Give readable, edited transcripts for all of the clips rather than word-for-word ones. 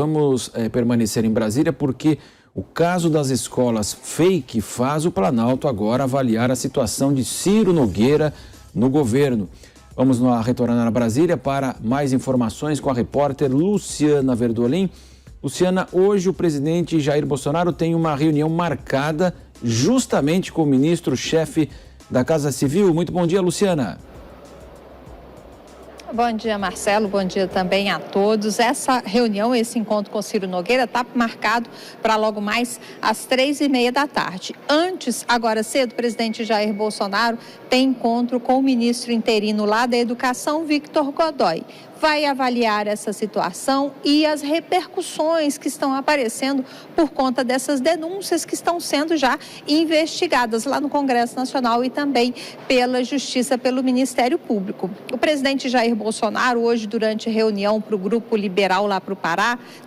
vamos permanecer em Brasília porque o caso das escolas fake faz o Planalto agora avaliar a situação de Ciro Nogueira no governo. Vamos retornar a Brasília para mais informações com a repórter Luciana Verdolim. Luciana, hoje o presidente Jair Bolsonaro tem uma reunião marcada justamente com o ministro-chefe da Casa Civil. Muito bom dia, Luciana. Bom dia, Marcelo. Bom dia também a todos. Essa reunião, esse encontro com Ciro Nogueira está marcado para logo mais às 3h30 da tarde. Antes, agora cedo, o presidente Jair Bolsonaro tem encontro com o ministro interino lá da Educação, Victor Godoy. Vai avaliar essa situação e as repercussões que estão aparecendo por conta dessas denúncias que estão sendo já investigadas lá no Congresso Nacional e também pela Justiça, pelo Ministério Público. O presidente Jair Bolsonaro, hoje, durante reunião para o Grupo Liberal lá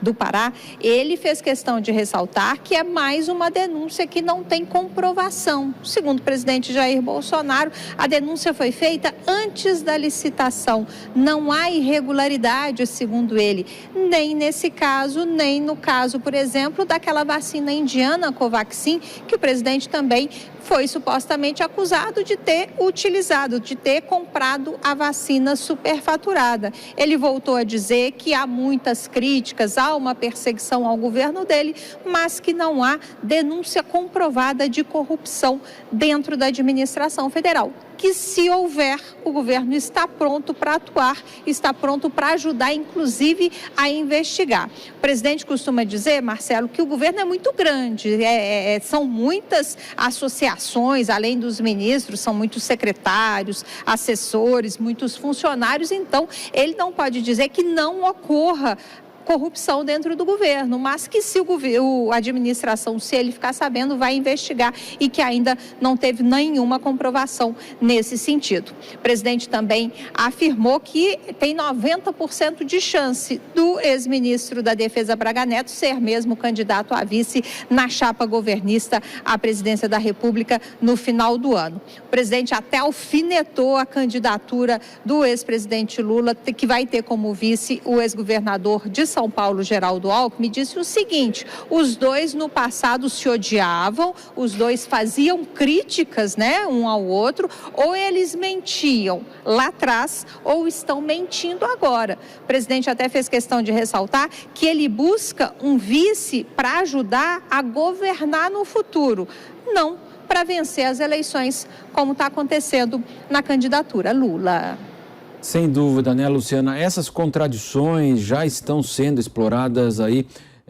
do Pará, ele fez questão de ressaltar que é mais uma denúncia que não tem comprovação. Segundo o presidente Jair Bolsonaro, a denúncia foi feita antes da licitação. Não há irregularidade, segundo ele, nem nesse caso, nem no caso, por exemplo, daquela vacina indiana Covaxin, que o presidente também foi supostamente acusado de ter utilizado, de ter comprado a vacina superfaturada. Ele voltou a dizer que há muitas críticas, há uma perseguição ao governo dele, mas que não há denúncia comprovada de corrupção dentro da administração federal. Que se houver, o governo está pronto para atuar, está pronto para ajudar, inclusive, a investigar. O presidente costuma dizer, Marcelo, que o governo é muito grande, são muitas associações, além dos ministros, são muitos secretários, assessores, muitos funcionários, então ele não pode dizer que não ocorra corrupção dentro do governo, mas que se a administração, se ele ficar sabendo, vai investigar e que ainda não teve nenhuma comprovação nesse sentido. O presidente também afirmou que tem 90% de chance do ex-ministro da Defesa Braga Neto ser mesmo candidato a vice na chapa governista à presidência da República no final do ano. O presidente até alfinetou a candidatura do ex-presidente Lula, que vai ter como vice o ex-governador de São Paulo, Geraldo Alckmin, disse o seguinte: os dois no passado se odiavam, os dois faziam críticas, um ao outro, ou eles mentiam lá atrás ou estão mentindo agora. O presidente até fez questão de ressaltar que ele busca um vice para ajudar a governar no futuro, não para vencer as eleições, como está acontecendo na candidatura Lula. Sem dúvida, né, Luciana? Essas contradições já estão sendo exploradas aí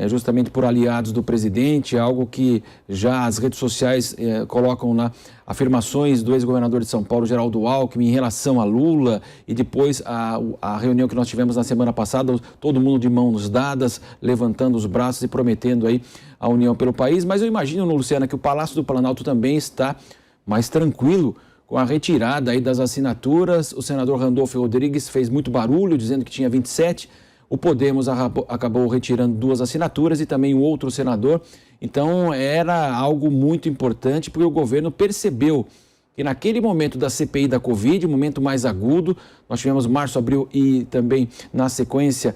justamente por aliados do presidente, algo que já as redes sociais colocam lá afirmações do ex-governador de São Paulo, Geraldo Alckmin, em relação a Lula, e depois a reunião que nós tivemos na semana passada, todo mundo de mãos dadas, levantando os braços e prometendo aí a união pelo país. Mas eu imagino, Luciana, que o Palácio do Planalto também está mais tranquilo com a retirada aí das assinaturas. O senador Randolfo Rodrigues fez muito barulho, dizendo que tinha 27. O Podemos acabou retirando 2 assinaturas e também o outro senador. Então, era algo muito importante, porque o governo percebeu que naquele momento da CPI da Covid, um momento mais agudo, nós tivemos março, abril e também, na sequência,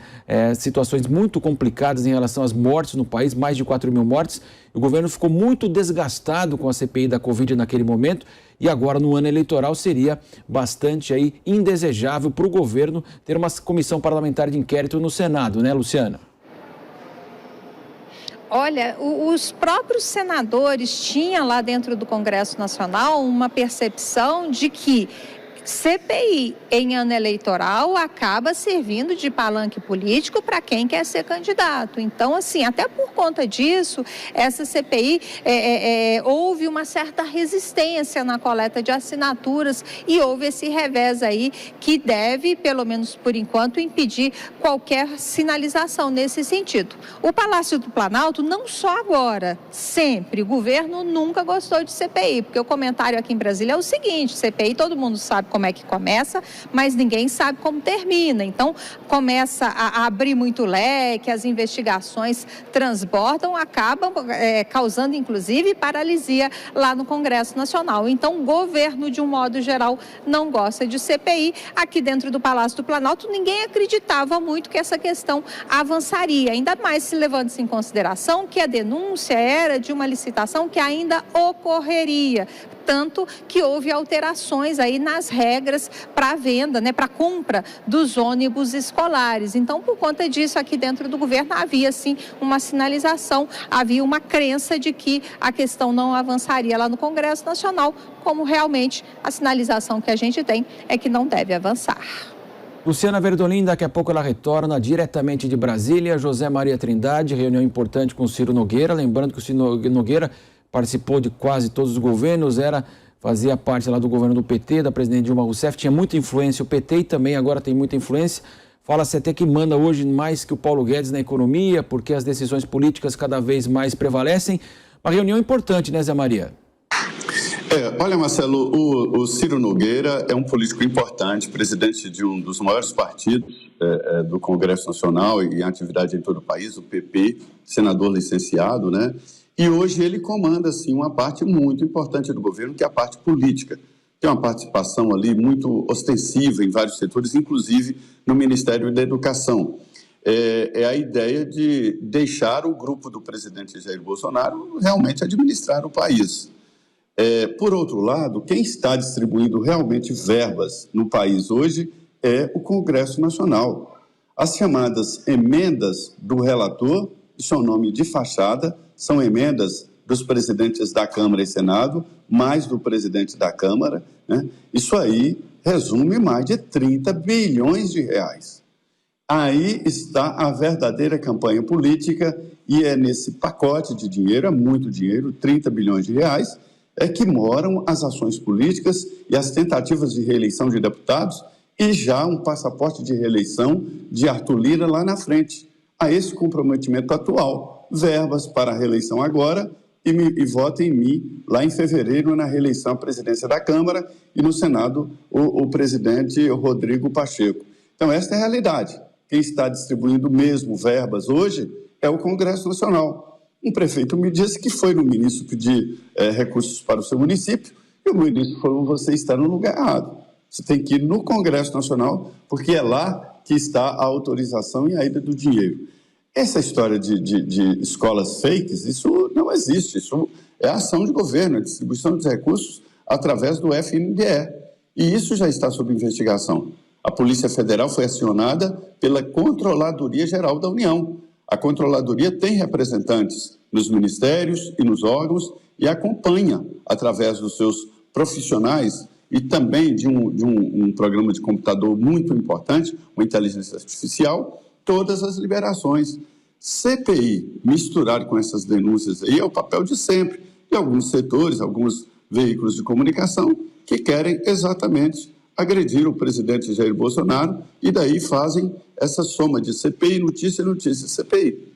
situações muito complicadas em relação às mortes no país, mais de 4.000 mortes. O governo ficou muito desgastado com a CPI da Covid naquele momento e agora, no ano eleitoral, seria bastante aí indesejável para o governo ter uma comissão parlamentar de inquérito no Senado, né, Luciana? Olha, os próprios senadores tinham lá dentro do Congresso Nacional uma percepção de que CPI em ano eleitoral acaba servindo de palanque político para quem quer ser candidato. Então, assim, até por conta disso, essa CPI houve uma certa resistência na coleta de assinaturas e houve esse revés aí que deve, pelo menos por enquanto, impedir qualquer sinalização nesse sentido. O Palácio do Planalto, não só agora, sempre, o governo nunca gostou de CPI, porque o comentário aqui em Brasília é o seguinte: CPI todo mundo sabe como é que começa, mas ninguém sabe como termina. Então, começa a abrir muito leque, as investigações transbordam, acabam causando, inclusive, paralisia lá no Congresso Nacional. Então, o governo, de um modo geral, não gosta de CPI. Aqui dentro do Palácio do Planalto, ninguém acreditava muito que essa questão avançaria, ainda mais se levando-se em consideração que a denúncia era de uma licitação que ainda ocorreria, tanto que houve alterações aí nas regras para a venda, para a compra dos ônibus escolares. Então, por conta disso, aqui dentro do governo havia sim uma sinalização, havia uma crença de que a questão não avançaria lá no Congresso Nacional, como realmente a sinalização que a gente tem é que não deve avançar. Luciana Verdolim, daqui a pouco ela retorna diretamente de Brasília. José Maria Trindade, reunião importante com o Ciro Nogueira. Lembrando que o Ciro Nogueira participou de quase todos os governos, fazia parte lá do governo do PT, da presidente Dilma Rousseff, tinha muita influência o PT e também agora tem muita influência. Fala-se até que manda hoje mais que o Paulo Guedes na economia, porque as decisões políticas cada vez mais prevalecem. Uma reunião importante, né, Zé Maria? Olha, Marcelo, o Ciro Nogueira é um político importante, presidente de um dos maiores partidos do Congresso Nacional e em atividade em todo o país, o PP, senador licenciado, né? E hoje ele comanda, assim, uma parte muito importante do governo, que é a parte política. Tem uma participação ali muito ostensiva em vários setores, inclusive no Ministério da Educação. É a ideia de deixar o grupo do presidente Jair Bolsonaro realmente administrar o país. Por outro lado, quem está distribuindo realmente verbas no país hoje é o Congresso Nacional. As chamadas emendas do relator, isso é um nome de fachada, são emendas dos presidentes da Câmara e Senado, mais do presidente da Câmara, né? Isso aí resume mais de 30 bilhões de reais. Aí está a verdadeira campanha política e é nesse pacote de dinheiro, é muito dinheiro, 30 bilhões de reais, é que moram as ações políticas e as tentativas de reeleição de deputados e já um passaporte de reeleição de Arthur Lira lá na frente. A esse comprometimento atual, verbas para a reeleição agora e votem em mim lá em fevereiro na reeleição à presidência da Câmara e no Senado o presidente Rodrigo Pacheco. Então, esta é a realidade. Quem está distribuindo mesmo verbas hoje é o Congresso Nacional. Um prefeito me disse que foi no ministro pedir recursos para o seu município e o ministro falou: você está no lugar errado. Você tem que ir no Congresso Nacional, porque é lá que está a autorização e a ida do dinheiro. Essa história de escolas fakes, isso não existe. Isso é ação de governo, é distribuição de recursos através do FNDE. E isso já está sob investigação. A Polícia Federal foi acionada pela Controladoria Geral da União. A Controladoria tem representantes nos ministérios e nos órgãos e acompanha, através dos seus profissionais e também de um programa de computador muito importante, uma inteligência artificial, todas as liberações. CPI, misturado com essas denúncias aí, é o papel de sempre, de alguns setores, alguns veículos de comunicação, que querem exatamente agredir o presidente Jair Bolsonaro e daí fazem essa soma de CPI, notícia, notícia, CPI.